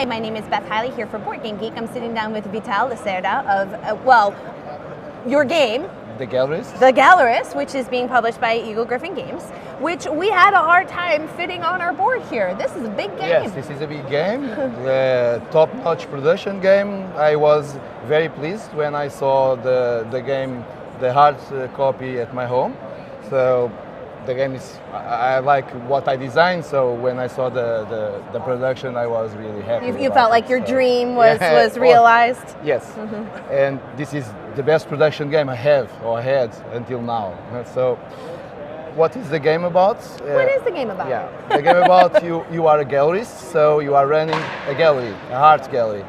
Hi, my name is Beth Hiley here for BoardGameGeek. I'm sitting down with Vital Lacerda of, well, your game, The Gallerist. The Gallerist, which is being published by Eagle Griffin Games, which we had a hard time fitting on our board here. This is a big game. Yes, this is a big game, the top-notch production game. I was very pleased when I saw the game, the hard copy at my home. So the game is, I like what I designed, so when I saw the production, I was really happy. You felt like your dream was realized? Yes, and this is the best production game I have or had until now. So what is the game about? What is the game about? Yeah, the game about you are a gallerist, so you are running a gallery, a art gallery.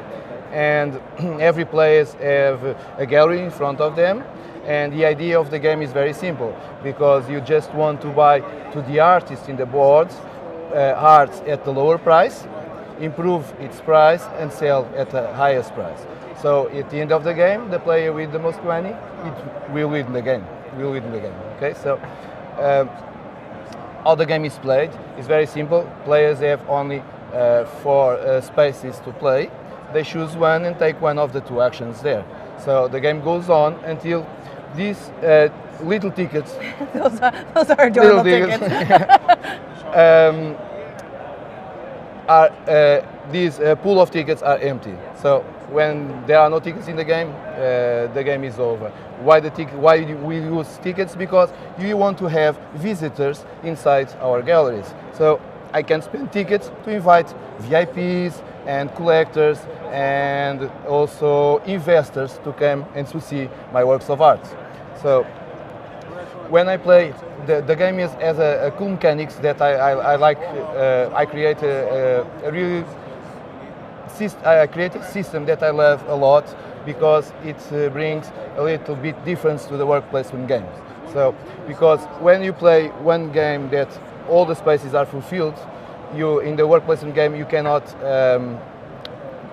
And every player have a gallery in front of them. And the idea of the game is very simple, because you just want to buy to the artist in the boards art at the lower price, improve its price, and sell at the highest price. So at the end of the game, the player with the most money, it will win the game. Okay, so how the game is played is very simple. Players have only 4 spaces to play. They choose one and take one of the 2 actions there. So the game goes on until these little tickets. those are adorable tickets. These pool of tickets are empty. So when there are no tickets in the game is over. Why we use tickets? Because you want to have visitors inside our galleries. So I can spend tickets to invite VIPs and collectors and also investors to come and to see my works of art. So when I play, the game has a cool mechanics that I like. I create I create a system that I love a lot, because it brings a little bit difference to the work placement games. So because when you play one game that all the spaces are fulfilled, in the work placement game you cannot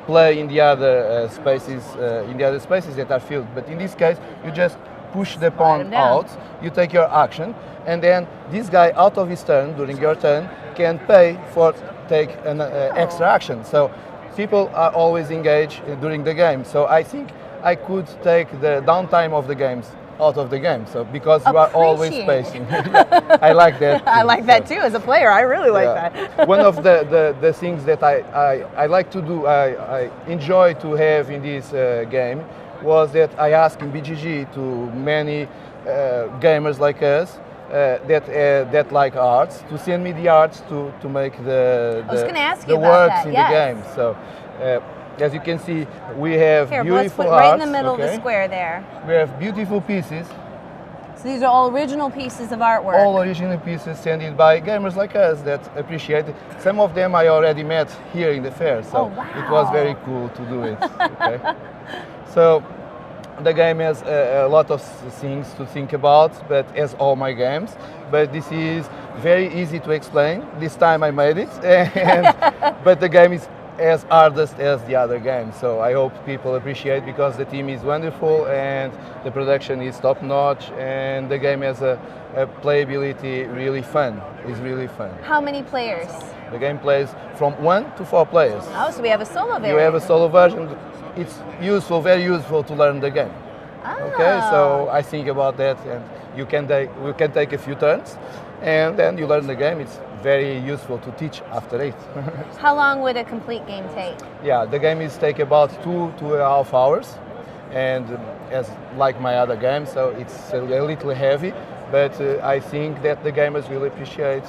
play in the other spaces that are filled. But in this case, you just push the pawn out, you take your action, and then this guy out of his turn, during your turn, can pay for take an extra action. So people are always engaged during the game. So I think I could take the downtime of the games out of the game. So because you are always spacing. I like that. I like that too. As a player, I really like that. One of the things that I like to do, I enjoy to have in this game, was that I asked in BGG to many gamers like us that like arts to send me the arts to make the works in the game. So as you can see, we have beautiful arts. Right in the middle of the square there. We have beautiful pieces. So these are all original pieces of artwork. All original pieces sent by gamers like us that appreciate it. Some of them I already met here in the fair, so it was very cool to do it. Okay. So the game has a lot of things to think about, but as all my games. But this is very easy to explain. This time I made it, but the game is as hardest as the other games. So I hope people appreciate, because the team is wonderful and the production is top notch, and the game has a playability really fun. It's really fun. How many players? The game plays from 1 to 4 players. Oh, so we have a solo version. You have a solo version. It's useful, very useful to learn the game. Oh. Okay, so I think about that, and we can take a few turns, and then you learn the game. It's very useful to teach after it. How long would a complete game take? Yeah, the game is take about 2.5 hours, and as like my other games, so it's a little heavy, but I think that the gamers will appreciate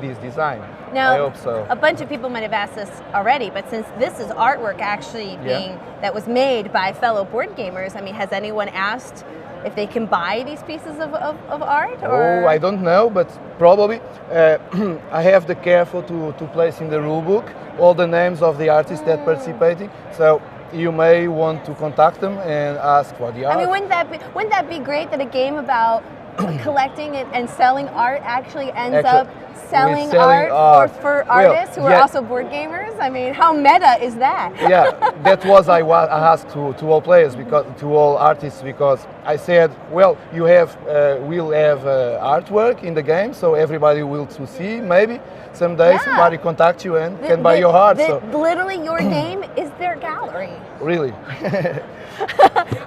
this design. Now, I hope so. A bunch of people might have asked this already, but since this is artwork actually that was made by fellow board gamers, I mean, has anyone asked if they can buy these pieces of art? Or? Oh, I don't know, but probably. I have the careful to place in the rule book all the names of the artists that participating. So you may want to contact them and ask for the art. I mean, wouldn't that be great that a game about collecting and selling art actually ends Actually, up selling selling art for artists who are yeah. also board gamers? I mean, how meta is that? Yeah, that was I asked to all players, because to all artists, because I said, well, you have we'll have artwork in the game, so everybody will to see. Maybe someday Yeah. somebody contact you and can buy your art. So Literally, your game is their gallery. really,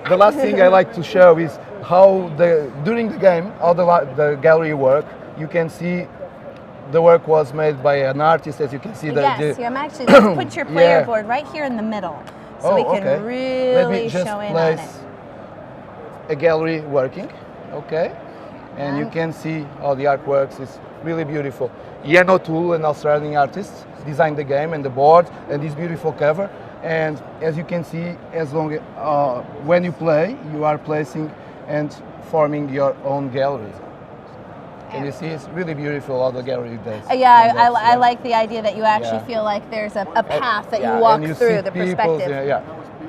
the last thing I like to show is how during the game, how the gallery work. You can see the work was made by an artist, as you can see. Yes, I'm actually, let's put your player Yeah. board right here in the middle, so Oh, we can okay. really Let me just show in on it. place a gallery working, okay? And you can see how the art works. It's really beautiful. Ian O'Toole, an Australian artist, designed the game and the board and this beautiful cover. And as you can see, when you play, you are placing and forming your own gallery. Can you see? It's really beautiful how the gallery does. Yeah, I like the idea that you actually Yeah. feel like there's a path that Yeah, you walk and you through, see the people, perspective. yeah.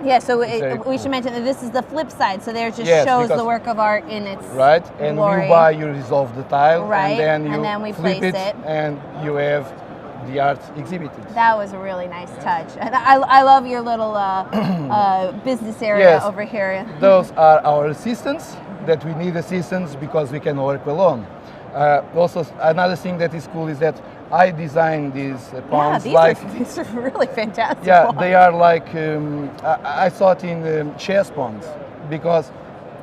Yeah, so very we cool. should mention that this is the flip side. So there just Yes, shows the because- work of art in its Right, and glory. you buy, you resolve the tile, Right, and then and you then we flip place it, it. and you have the art exhibited. That was a really nice touch. And I love your little business area Yes. over here. Those are our assistants, that we need assistants because we can work alone. Also, another thing that is cool is that I designed these Yeah, pawns these are really fantastic. yeah, ones. they are like, I thought in chess pawns, because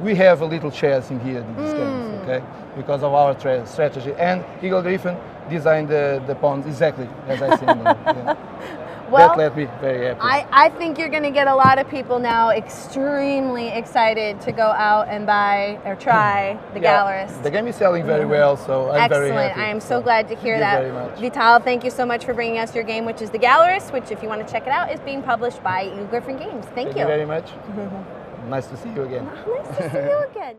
we have a little chess in here in these games, okay? Because of our strategy. And Eagle Griffin designed the pawns exactly as I seen them. Yeah. Well, That led me very happy. I think you're going to get a lot of people now extremely excited to go out and buy or try the Gallerist. The game is selling very well, so I'm very Excellent. happy. I am so glad to hear Thank you that. very much. Vital, thank you so much for bringing us your game, which is the Gallerist, which, if you want to check it out, is being published by Eagle Griffin Games. Thank Thank you very much. Nice to see you again. Nice to see you again.